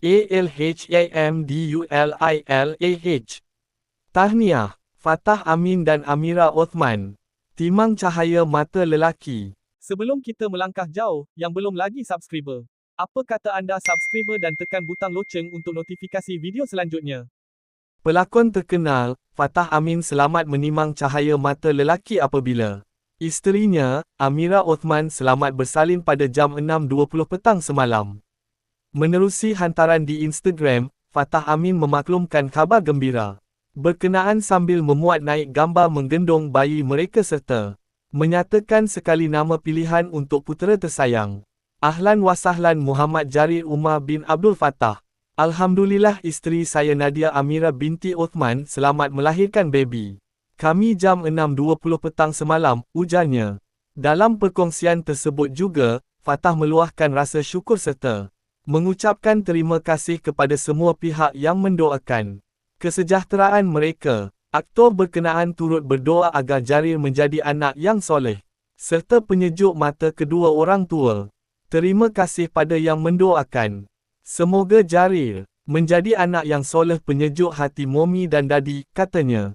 ALHAMDULILAH. Tahniah, Fatah Amin dan Amira Othman. Timang cahaya mata lelaki. Sebelum kita melangkah jauh, yang belum lagi subscriber, apa kata anda subscriber dan tekan butang loceng untuk notifikasi video selanjutnya? Pelakon terkenal, Fatah Amin selamat menimang cahaya mata lelaki apabila isterinya, Amira Othman selamat bersalin pada jam 6.20 petang semalam. Menerusi hantaran di Instagram, Fatah Amin memaklumkan khabar gembira berkenaan sambil memuat naik gambar menggendong bayi mereka serta menyatakan sekali nama pilihan untuk putera tersayang. Ahlan wa sahlan Muhammad Jarir Umar bin Abdul Fattah. Alhamdulillah isteri saya Nadia Amira binti Othman selamat melahirkan baby kami jam 6.20 petang semalam, ujarnya. Dalam perkongsian tersebut juga, Fatah meluahkan rasa syukur serta mengucapkan terima kasih kepada semua pihak yang mendoakan kesejahteraan mereka. Aktor berkenaan turut berdoa agar Jarir menjadi anak yang soleh serta penyejuk mata kedua orang tua. Terima kasih pada yang mendoakan. Semoga Jarir menjadi anak yang soleh penyejuk hati Momi dan Dadi, katanya.